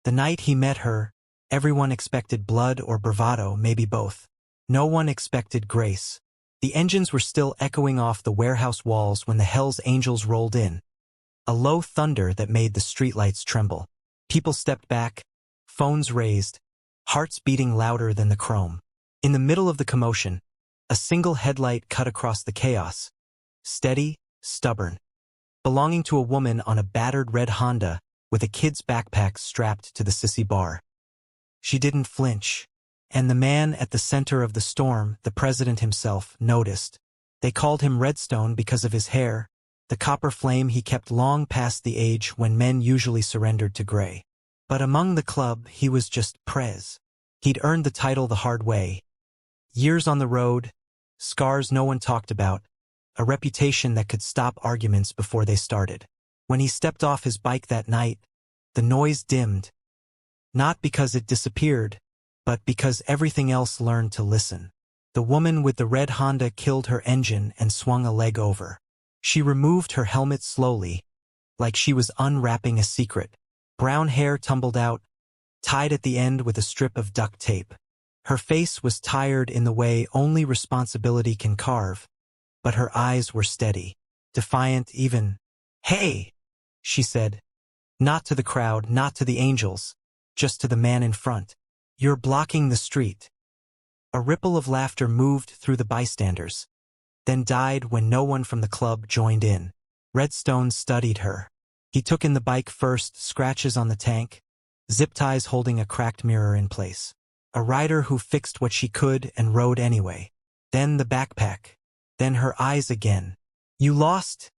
The night he met her, everyone expected blood or bravado, maybe both. No one expected grace. The engines were still echoing off the warehouse walls when the Hell's Angels rolled in. A low thunder that made the streetlights tremble. People stepped back, phones raised, hearts beating louder than the chrome. In the middle of the commotion, a single headlight cut across the chaos. Steady, stubborn. Belonging to a woman on a battered red Honda with a kid's backpack strapped to the sissy bar. She didn't flinch. And the man at the center of the storm, the president himself, noticed. They called him Redstone because of his hair, the copper flame he kept long past the age when men usually surrendered to gray. But among the club, he was just Prez. He'd earned the title the hard way. Years on the road, scars no one talked about, a reputation that could stop arguments before they started. When he stepped off his bike that night, the noise dimmed. Not because it disappeared, but because everything else learned to listen. The woman with the red Honda killed her engine and swung a leg over. She removed her helmet slowly, like she was unwrapping a secret. Brown hair tumbled out, tied at the end with a strip of duct tape. Her face was tired in the way only responsibility can carve, but her eyes were steady, defiant even. "Hey!" she said. Not to the crowd, not to the angels, just to the man in front. "You're blocking the street." A ripple of laughter moved through the bystanders, then died when no one from the club joined in. Redstone studied her. He took in the bike first, scratches on the tank, zip ties holding a cracked mirror in place. A rider who fixed what she could and rode anyway. Then the backpack. Then her eyes again. "You lost?"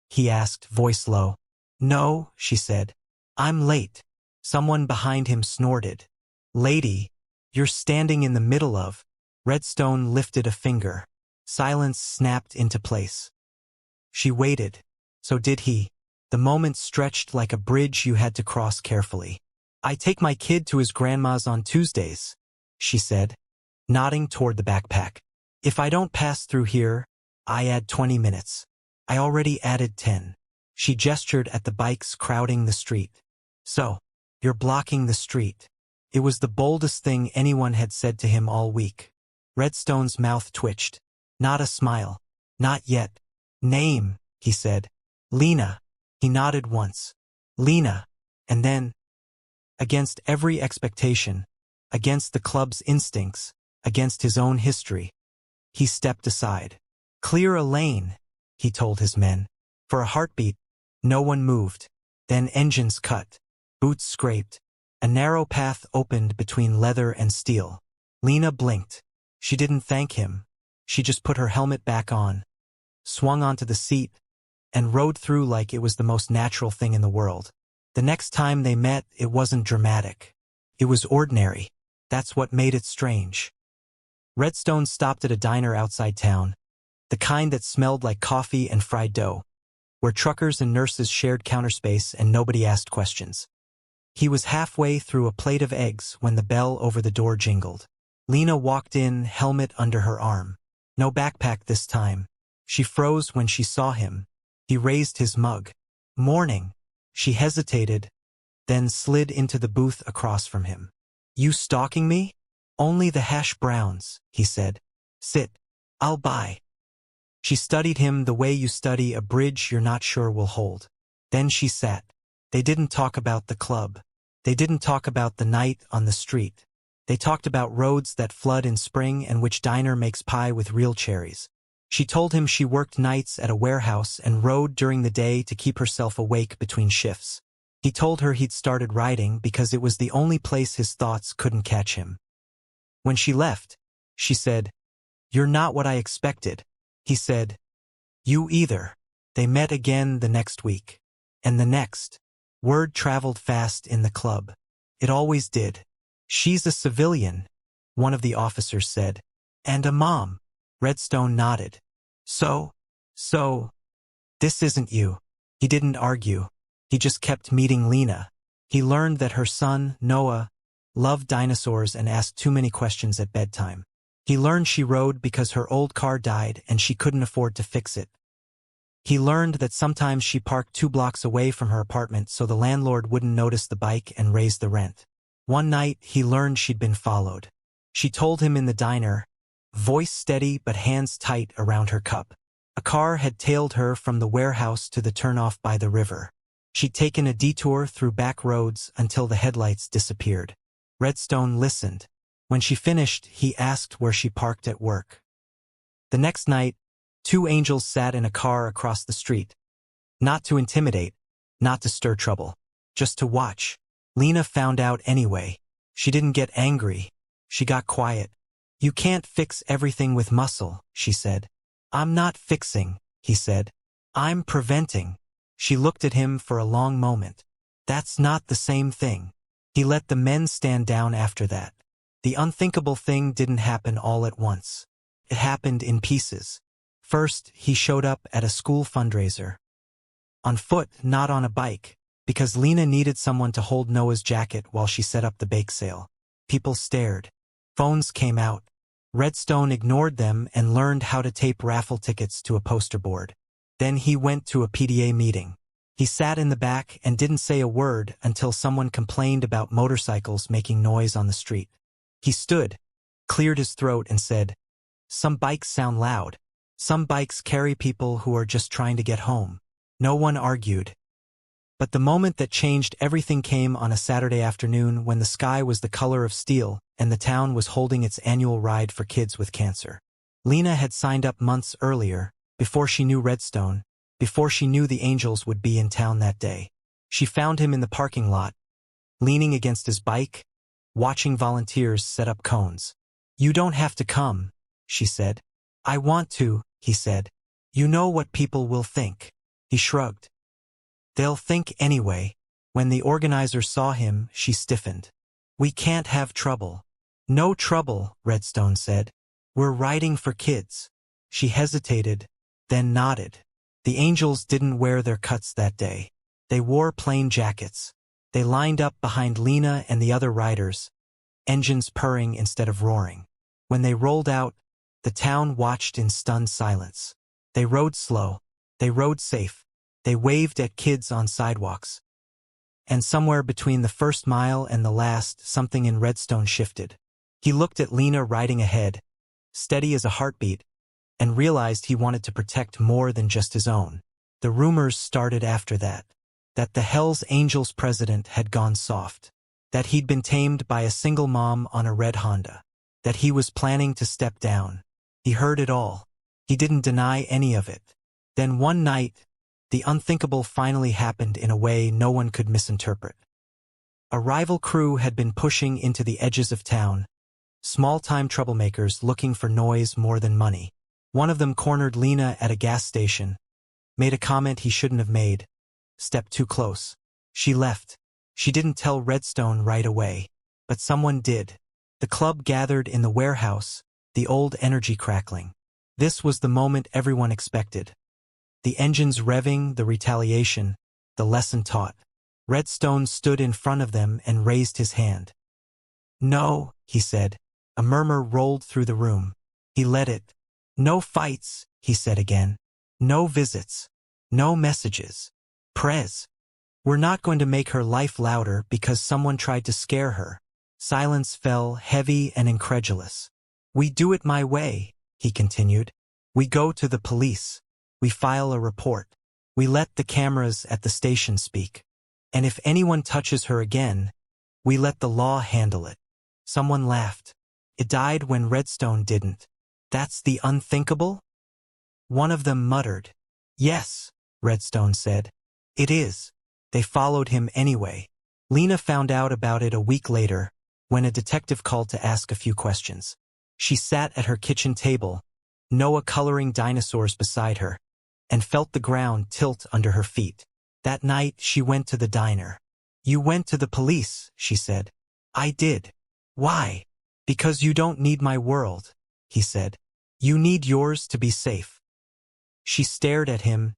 he asked, voice low. "No," she said. "I'm late." Someone behind him snorted. "Lady, you're standing in the middle of..." Redstone lifted a finger. Silence snapped into place. She waited. So did he. The moment stretched like a bridge you had to cross carefully. "I take my kid to his grandma's on Tuesdays," she said, nodding toward the backpack. "If I don't pass through here, I add 20 minutes. I already added 10. She gestured at the bikes crowding the street. "So, you're blocking the street." It was the boldest thing anyone had said to him all week. Redstone's mouth twitched. Not a smile. "Not yet." "Name," he said. "Lena." He nodded once. "Lena." And then, against every expectation, against the club's instincts, against his own history, he stepped aside. "Clear a lane," he told his men. For a heartbeat, no one moved. Then engines cut. Boots scraped. A narrow path opened between leather and steel. Lena blinked. She didn't thank him. She just put her helmet back on, swung onto the seat, and rode through like it was the most natural thing in the world. The next time they met, it wasn't dramatic. It was ordinary. That's what made it strange. Redstone stopped at a diner outside town, the kind that smelled like coffee and fried dough, where truckers and nurses shared counter space and nobody asked questions. He was halfway through a plate of eggs when the bell over the door jingled. Lena walked in, helmet under her arm. No backpack this time. She froze when she saw him. He raised his mug. "Morning." She hesitated, then slid into the booth across from him. "You stalking me?" "Only the hash browns," he said. "Sit. I'll buy." She studied him the way you study a bridge you're not sure will hold. Then she sat. They didn't talk about the club. They didn't talk about the night on the street. They talked about roads that flood in spring and which diner makes pie with real cherries. She told him she worked nights at a warehouse and rode during the day to keep herself awake between shifts. He told her he'd started writing because it was the only place his thoughts couldn't catch him. When she left, she said, "You're not what I expected." He said, "You either." They met again the next week. And the next. Word traveled fast in the club. It always did. "She's a civilian," one of the officers said. "And a mom." Redstone nodded. So, this isn't you." He didn't argue. He just kept meeting Lena. He learned that her son, Noah, loved dinosaurs and asked too many questions at bedtime. He learned she rode because her old car died and she couldn't afford to fix it. He learned that sometimes she parked 2 blocks away from her apartment so the landlord wouldn't notice the bike and raise the rent. One night, he learned she'd been followed. She told him in the diner, voice steady but hands tight around her cup. A car had tailed her from the warehouse to the turnoff by the river. She'd taken a detour through back roads until the headlights disappeared. Redstone listened. When she finished, he asked where she parked at work. The next night, 2 angels sat in a car across the street. Not to intimidate, not to stir trouble, just to watch. Lena found out anyway. She didn't get angry. She got quiet. You can't fix everything with muscle, she said. I'm not fixing, he said. I'm preventing. She looked at him for a long moment. That's not the same thing. He let the men stand down after that. The unthinkable thing didn't happen all at once. It happened in pieces. First, he showed up at a school fundraiser. On foot, not on a bike, because Lena needed someone to hold Noah's jacket while she set up the bake sale. People stared. Phones came out. Redstone ignored them and learned how to tape raffle tickets to a poster board. Then he went to a PTA meeting. He sat in the back and didn't say a word until someone complained about motorcycles making noise on the street. He stood, cleared his throat and said, "Some bikes sound loud. Some bikes carry people who are just trying to get home." No one argued. But the moment that changed everything came on a Saturday afternoon when the sky was the color of steel and the town was holding its annual ride for kids with cancer. Lena had signed up months earlier, before she knew Redstone, before she knew the angels would be in town that day. She found him in the parking lot, leaning against his bike, watching volunteers set up cones. "You don't have to come," she said. "I want to," he said. "You know what people will think." He shrugged. "They'll think anyway." When the organizer saw him, she stiffened. "We can't have trouble." "No trouble," Redstone said. "We're riding for kids." She hesitated, then nodded. The angels didn't wear their cuts that day. They wore plain jackets. They lined up behind Lena and the other riders, engines purring instead of roaring. When they rolled out, the town watched in stunned silence. They rode slow. They rode safe. They waved at kids on sidewalks. And somewhere between the first mile and the last, something in Redstone shifted. He looked at Lena riding ahead, steady as a heartbeat, and realized he wanted to protect more than just his own. The rumors started after that. That the Hells Angels president had gone soft. That he'd been tamed by a single mom on a red Honda. That he was planning to step down. He heard it all. He didn't deny any of it. Then one night, the unthinkable finally happened in a way no one could misinterpret. A rival crew had been pushing into the edges of town, small-time troublemakers looking for noise more than money. One of them cornered Lena at a gas station, made a comment he shouldn't have made, stepped too close. She left. She didn't tell Redstone right away, but someone did. The club gathered in the warehouse, the old energy crackling. This was the moment everyone expected. The engines revving, the retaliation, the lesson taught. Redstone stood in front of them and raised his hand. "No," he said. A murmur rolled through the room. He let it. "No fights," he said again. "No visits. No messages. Prez. We're not going to make her life louder because someone tried to scare her." Silence fell, heavy and incredulous. "We do it my way," he continued. "We go to the police. We file a report. We let the cameras at the station speak. And if anyone touches her again, we let the law handle it." Someone laughed. It died when Redstone didn't. "That's the unthinkable?" One of them muttered. "Yes," Redstone said. "It is." They followed him anyway. Lena found out about it a week later, when a detective called to ask a few questions. She sat at her kitchen table, Noah coloring dinosaurs beside her, and felt the ground tilt under her feet. That night, she went to the diner. "You went to the police," she said. "I did." "Why?" "Because you don't need my world," he said. "You need yours to be safe." She stared at him,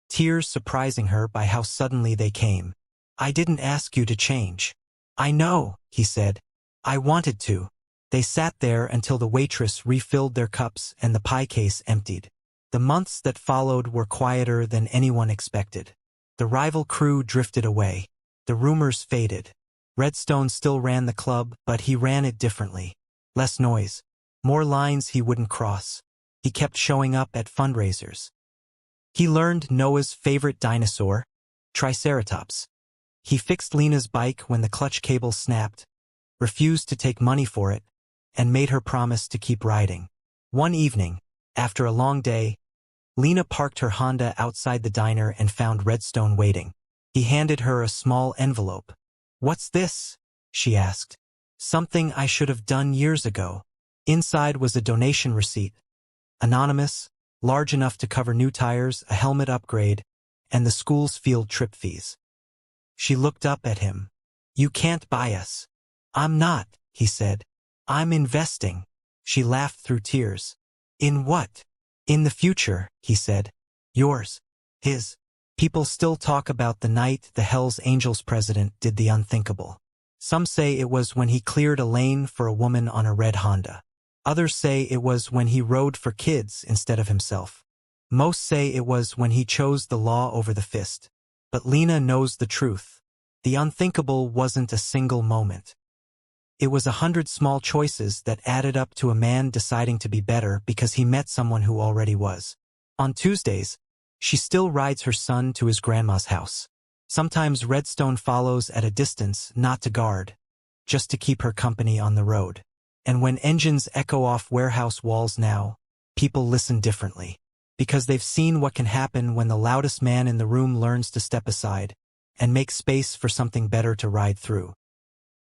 tears surprising her by how suddenly they came. "I didn't ask you to change." "I know," he said. "I wanted to." They sat there until the waitress refilled their cups and the pie case emptied. The months that followed were quieter than anyone expected. The rival crew drifted away. The rumors faded. Redstone still ran the club, but he ran it differently. Less noise. More lines he wouldn't cross. He kept showing up at fundraisers. He learned Noah's favorite dinosaur, Triceratops. He fixed Lena's bike when the clutch cable snapped, refused to take money for it, and made her promise to keep riding. One evening, after a long day, Lena parked her Honda outside the diner and found Redstone waiting. He handed her a small envelope. "What's this?" she asked. "Something I should have done years ago." Inside was a donation receipt. Anonymous, large enough to cover new tires, a helmet upgrade, and the school's field trip fees. She looked up at him. "You can't buy us." "I'm not," he said. "I'm investing." She laughed through tears. "In what?" "In the future," he said. "Yours." His. People still talk about the night the Hells Angels president did the unthinkable. Some say it was when he cleared a lane for a woman on a red Honda. Others say it was when he rode for kids instead of himself. Most say it was when he chose the law over the fist. But Lena knows the truth. The unthinkable wasn't a single moment. It was 100 small choices that added up to a man deciding to be better because he met someone who already was. On Tuesdays, she still rides her son to his grandma's house. Sometimes Redstone follows at a distance, not to guard, just to keep her company on the road. And when engines echo off warehouse walls now, people listen differently. Because they've seen what can happen when the loudest man in the room learns to step aside and make space for something better to ride through.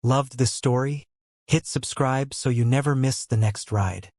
Loved this story? Hit subscribe so you never miss the next ride.